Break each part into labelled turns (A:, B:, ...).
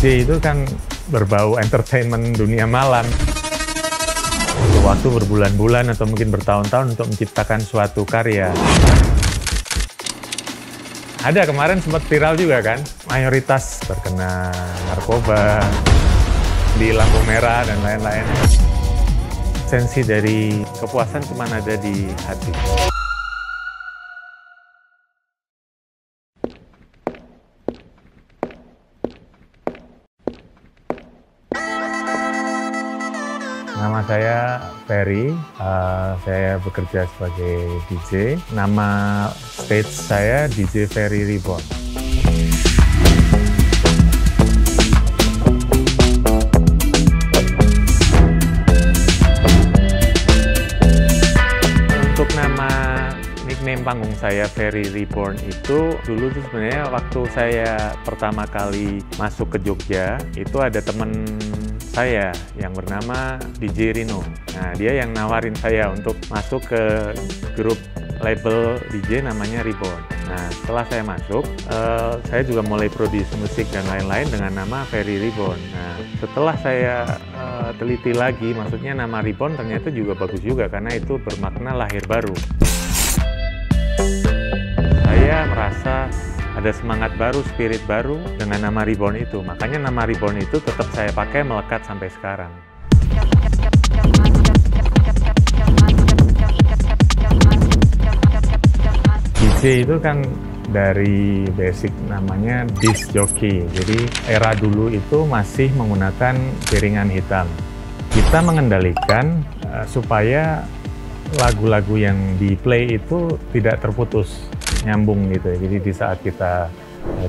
A: DJ itu kan berbau entertainment dunia malam. Waktu berbulan-bulan atau mungkin bertahun-tahun untuk menciptakan suatu karya. Ada kemarin sempat viral juga kan, mayoritas terkena narkoba, di lampu merah dan lain-lain. Sensi dari kepuasan cuma ada di hati. Nama saya Ferry, saya bekerja sebagai DJ. Nama stage saya DJ Ferry Reborn. Untuk nama nickname panggung saya Ferry Reborn itu dulu tuh sebenarnya waktu saya pertama kali masuk ke Jogja, itu ada temen saya yang bernama DJ Rino. Nah, dia yang nawarin saya untuk masuk ke grup label DJ namanya Reborn. Nah, setelah saya masuk, saya juga mulai produce musik dan lain-lain dengan nama Ferry Reborn. Nah, setelah saya teliti lagi, maksudnya nama Reborn ternyata juga bagus juga karena itu bermakna lahir baru. Saya merasa ada semangat baru, spirit baru dengan nama Reborn itu. Makanya nama Reborn itu tetap saya pakai melekat sampai sekarang. DJ itu kan dari basic namanya disc jockey. Jadi era dulu itu masih menggunakan piringan hitam. Kita mengendalikan supaya lagu-lagu yang di play itu tidak terputus, nyambung gitu ya. Jadi di saat kita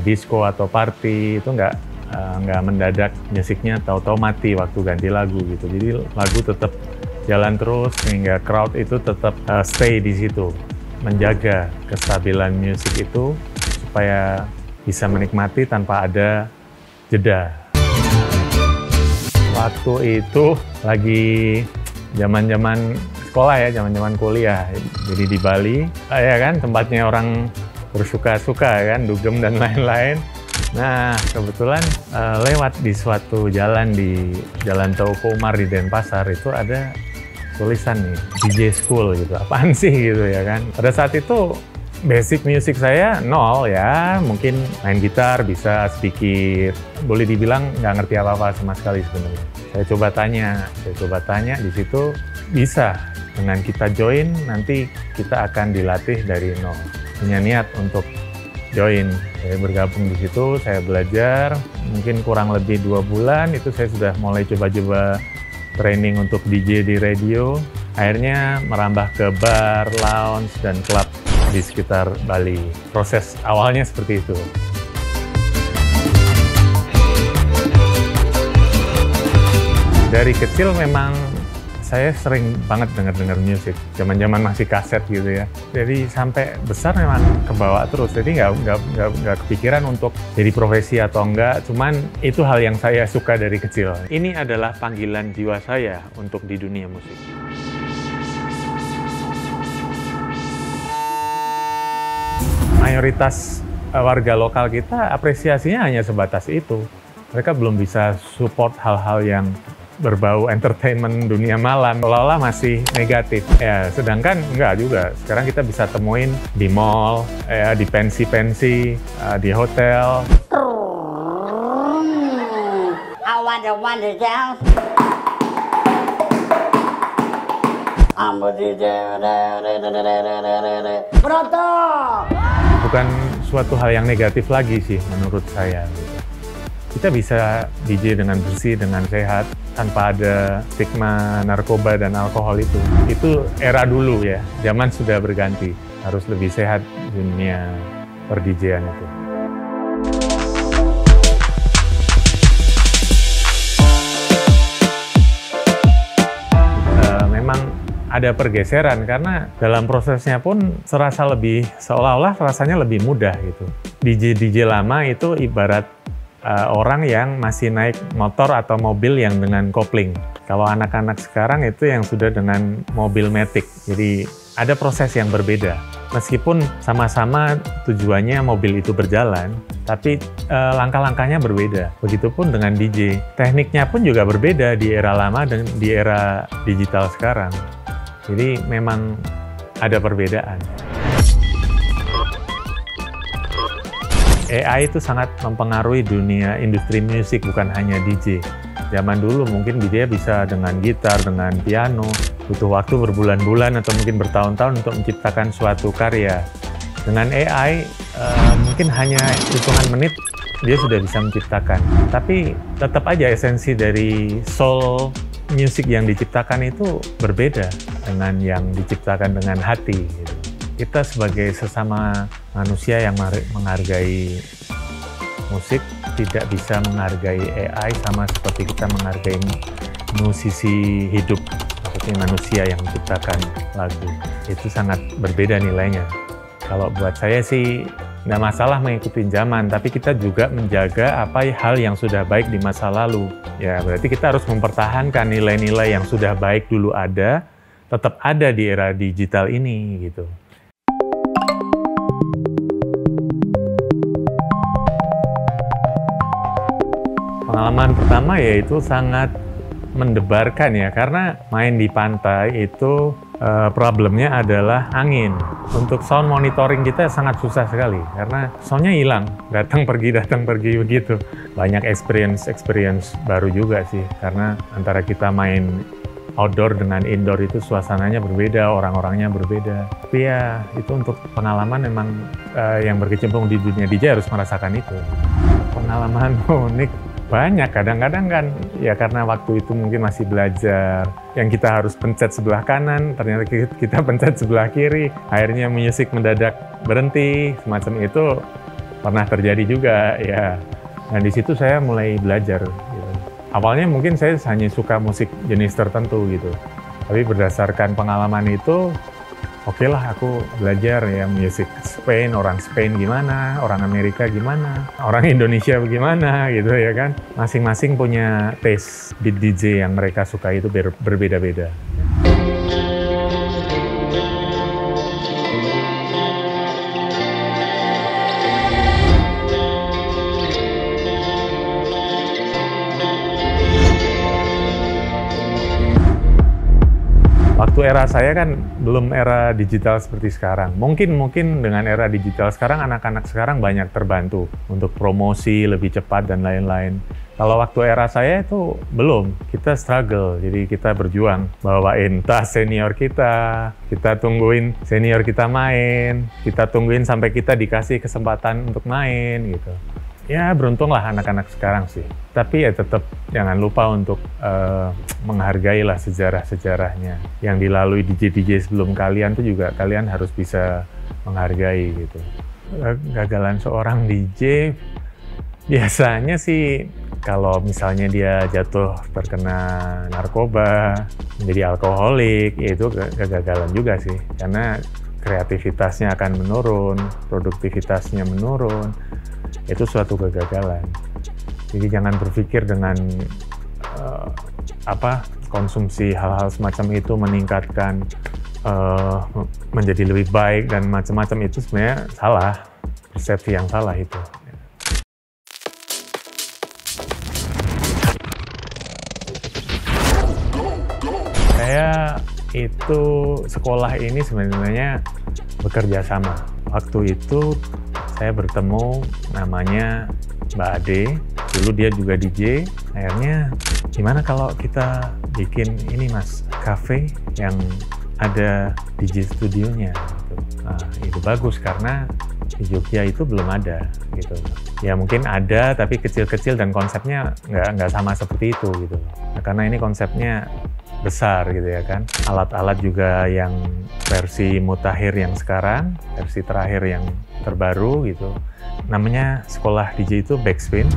A: disco atau party itu nggak mendadak musiknya tahu-tahu mati waktu ganti lagu gitu. Jadi lagu tetap jalan terus sehingga crowd itu tetap stay di situ, menjaga kestabilan musik itu supaya bisa menikmati tanpa ada jeda. Waktu itu lagi zaman-zaman sekolah ya, zaman-zaman kuliah. Jadi di Bali, ya kan, tempatnya orang bersuka-suka kan, dugem dan lain-lain. Nah, kebetulan lewat di suatu jalan di Jalan Teuku Umar di Denpasar itu ada tulisan nih, DJ School gitu. Apaan sih gitu ya kan. Pada saat itu basic musik saya nol ya, mungkin main gitar bisa sedikit. Boleh dibilang nggak ngerti apa-apa sama sekali sebenarnya. Saya coba tanya di situ bisa. Dengan kita join, nanti kita akan dilatih dari nol. Punya niat untuk join. Saya bergabung di situ, saya belajar. Mungkin kurang lebih 2 bulan, itu saya sudah mulai coba-coba training untuk DJ di radio. Akhirnya merambah ke bar, lounge, dan klub di sekitar Bali. Proses awalnya seperti itu. Dari kecil memang saya sering banget dengar musik, zaman-zaman masih kaset gitu ya. Jadi sampai besar memang kebawa terus. Jadi nggak kepikiran untuk jadi profesi atau enggak. Cuman itu hal yang saya suka dari kecil. Ini adalah panggilan jiwa saya untuk di dunia musik. Mayoritas warga lokal kita apresiasinya hanya sebatas itu. Mereka belum bisa support hal-hal yang berbau entertainment dunia malam, seolah-olah masih negatif. Ya, sedangkan enggak juga. Sekarang kita bisa temuin di mall, ya, di pensi-pensi, di hotel.
B: I wonder down.
A: Bukan suatu hal yang negatif lagi sih menurut saya. Kita bisa DJ dengan bersih, dengan sehat, tanpa ada stigma narkoba dan alkohol itu. Itu era dulu ya, zaman sudah berganti. Harus lebih sehat dunia per-DJ-an itu. Memang ada pergeseran karena dalam prosesnya pun serasa lebih, seolah-olah rasanya lebih mudah gitu. DJ lama itu ibarat orang yang masih naik motor atau mobil yang dengan kopling. Kalau anak-anak sekarang itu yang sudah dengan mobil matic. Jadi ada proses yang berbeda. Meskipun sama-sama tujuannya mobil itu berjalan, tapi langkah-langkahnya berbeda. Begitupun dengan DJ. Tekniknya pun juga berbeda di era lama dan di era digital sekarang. Jadi memang ada perbedaan. AI itu sangat mempengaruhi dunia industri musik, bukan hanya DJ. Zaman dulu mungkin dia bisa dengan gitar, dengan piano, butuh waktu berbulan-bulan atau mungkin bertahun-tahun untuk menciptakan suatu karya. Dengan AI, mungkin hanya hitungan menit dia sudah bisa menciptakan. Tapi tetap aja esensi dari soul music yang diciptakan itu berbeda dengan yang diciptakan dengan hati. Gitu. Kita sebagai sesama manusia yang menghargai musik tidak bisa menghargai AI sama seperti kita menghargai musisi hidup, maksudnya manusia yang menciptakan lagu. Itu sangat berbeda nilainya. Kalau buat saya sih nggak masalah mengikuti zaman, tapi kita juga menjaga apa hal yang sudah baik di masa lalu. Ya berarti kita harus mempertahankan nilai-nilai yang sudah baik dulu ada, tetap ada di era digital ini gitu. Pengalaman pertama yaitu sangat mendebarkan ya, karena main di pantai itu problemnya adalah angin. Untuk sound monitoring kita sangat susah sekali, karena soundnya hilang, datang pergi begitu. Banyak experience baru juga sih, karena antara kita main outdoor dengan indoor itu suasananya berbeda, orang-orangnya berbeda. Tapi ya itu untuk pengalaman memang yang berkecimpung di dunia DJ harus merasakan itu. Pengalaman unik banyak, kadang-kadang kan ya karena waktu itu mungkin masih belajar, yang kita harus pencet sebelah kanan, ternyata kita pencet sebelah kiri, akhirnya musik mendadak berhenti, semacam itu pernah terjadi juga ya. Nah di situ saya mulai belajar. Gitu. Awalnya mungkin saya hanya suka musik jenis tertentu gitu, tapi berdasarkan pengalaman itu, oke lah aku belajar ya musik Spain, orang Spain gimana, orang Amerika gimana, orang Indonesia bagaimana gitu ya kan. Masing-masing punya taste beat DJ yang mereka suka itu berbeda-beda. Waktu era saya kan belum era digital seperti sekarang. Mungkin dengan era digital sekarang, anak-anak sekarang banyak terbantu untuk promosi lebih cepat dan lain-lain. Kalau waktu era saya itu belum, kita struggle, jadi kita berjuang. Bawain tas senior kita tungguin senior kita main, kita tungguin sampai kita dikasih kesempatan untuk main gitu. Ya beruntunglah anak-anak sekarang sih. Tapi ya tetap jangan lupa untuk menghargailah sejarah-sejarahnya. Yang dilalui DJ-DJ sebelum kalian tuh juga kalian harus bisa menghargai gitu. Gagalan seorang DJ biasanya sih kalau misalnya dia jatuh terkena narkoba, menjadi alkoholik, ya itu kegagalan juga sih. Karena kreativitasnya akan menurun, produktivitasnya menurun. Itu suatu kegagalan. Jadi jangan berpikir dengan konsumsi hal-hal semacam itu meningkatkan menjadi lebih baik dan macam-macam, itu sebenarnya salah, persepsi yang salah itu. Saya itu sekolah ini sebenarnya bekerja sama. Waktu itu saya bertemu namanya Mbak Ade, dulu dia juga DJ. Akhirnya gimana kalau kita bikin ini mas, cafe yang ada DJ studionya gitu. Nah, itu bagus karena di Jogja itu belum ada gitu. Ya mungkin ada tapi kecil-kecil dan konsepnya nggak sama seperti itu gitu. Nah, karena ini konsepnya besar gitu ya kan. Alat-alat juga yang versi mutakhir yang sekarang, versi terakhir yang terbaru gitu. Namanya sekolah DJ itu Backspin.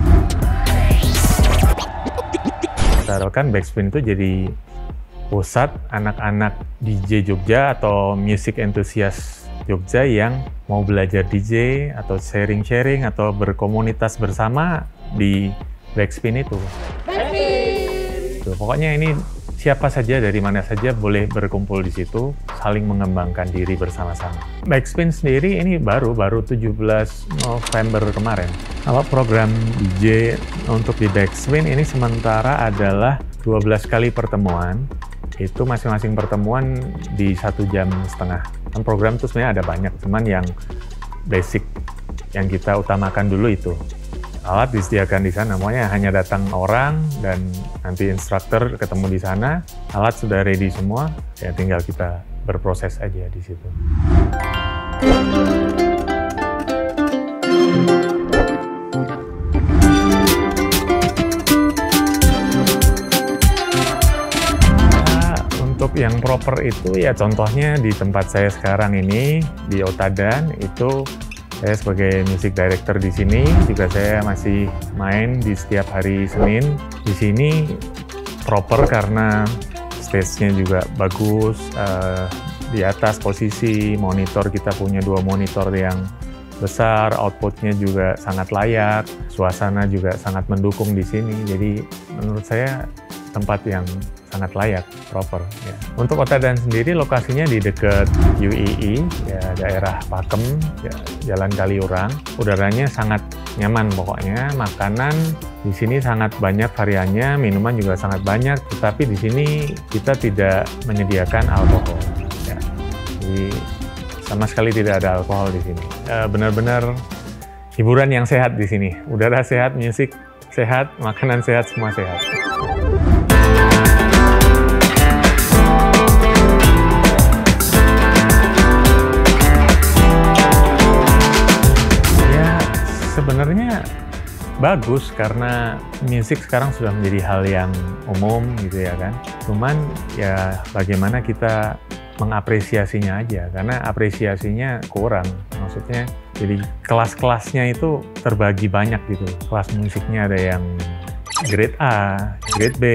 A: Taruhkan Backspin itu jadi pusat anak-anak DJ Jogja atau music enthusiast Jogja yang mau belajar DJ atau sharing-sharing atau berkomunitas bersama di Backspin itu. Backspin! Pokoknya ini siapa saja dari mana saja boleh berkumpul di situ, saling mengembangkan diri bersama-sama. Backspin sendiri ini baru 17 November kemarin. Kalau program DJ untuk di Backspin ini sementara adalah 12 kali pertemuan. Itu masing-masing pertemuan di 1,5 jam. Kan program itu sebenarnya ada banyak, cuman yang basic yang kita utamakan dulu itu. Alat disediakan di sana, semuanya hanya datang orang dan nanti instruktur ketemu di sana. Alat sudah ready semua, ya tinggal kita berproses aja di situ. Untuk yang proper itu ya contohnya di tempat saya sekarang ini di Otadan itu. Saya sebagai music director di sini, juga saya masih main di setiap hari Senin. Di sini proper karena stage-nya juga bagus, di atas posisi monitor kita punya 2 monitor yang besar, output-nya juga sangat layak, suasana juga sangat mendukung di sini. Jadi menurut saya tempat yang sangat layak, proper. Ya. Untuk Otadan sendiri lokasinya di dekat UII, ya daerah Pakem, ya, Jalan Kaliurang. Udaranya sangat nyaman pokoknya. Makanan di sini sangat banyak variannya, minuman juga sangat banyak. Tetapi di sini kita tidak menyediakan alkohol. Ya. Jadi sama sekali tidak ada alkohol di sini. Benar-benar hiburan yang sehat di sini. Udara sehat, musik sehat, makanan sehat, semua sehat. Sebenarnya bagus karena musik sekarang sudah menjadi hal yang umum gitu ya kan. Cuman ya bagaimana kita mengapresiasinya aja, karena apresiasinya kurang. Maksudnya jadi kelas-kelasnya itu terbagi banyak gitu. Kelas musiknya ada yang grade A, grade B,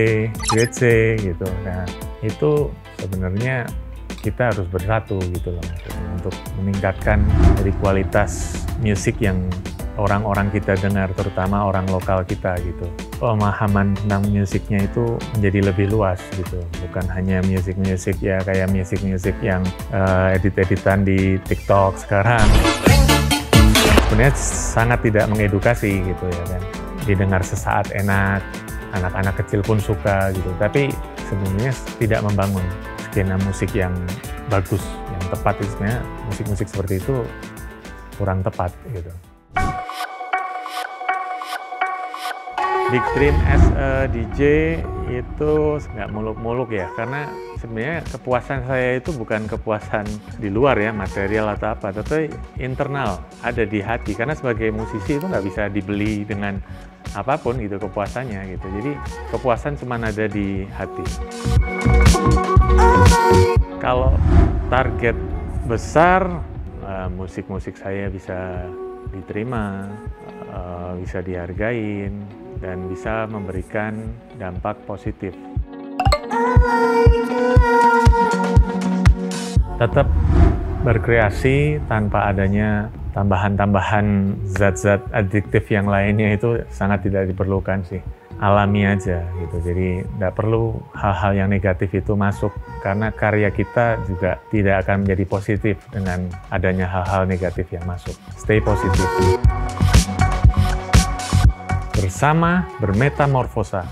A: grade C gitu. Nah itu sebenarnya kita harus bersatu gitu loh untuk meningkatkan dari kualitas musik yang orang-orang kita dengar, terutama orang lokal kita gitu. Pemahaman tentang musiknya itu menjadi lebih luas gitu. Bukan hanya musik-musik ya kayak musik-musik yang edit-editan di TikTok sekarang. Sebenarnya sangat tidak mengedukasi gitu ya kan. Didengar sesaat enak, anak-anak kecil pun suka gitu. Tapi sebenarnya tidak membangun skena musik yang bagus, yang tepat. Sebenarnya musik-musik seperti itu kurang tepat gitu. Big dream as a DJ itu nggak muluk-muluk ya, karena sebenarnya kepuasan saya itu bukan kepuasan di luar ya, material atau apa, tapi internal, ada di hati. Karena sebagai musisi itu nggak bisa dibeli dengan apapun gitu kepuasannya gitu. Jadi kepuasan cuma ada di hati. Kalau target besar, musik-musik saya bisa diterima, bisa dihargain, dan bisa memberikan dampak positif. Tetap berkreasi tanpa adanya tambahan-tambahan zat-zat adiktif yang lainnya itu sangat tidak diperlukan sih. Alami aja gitu, jadi tidak perlu hal-hal yang negatif itu masuk, karena karya kita juga tidak akan menjadi positif dengan adanya hal-hal negatif yang masuk. Stay positif. Bersama bermetamorfosa.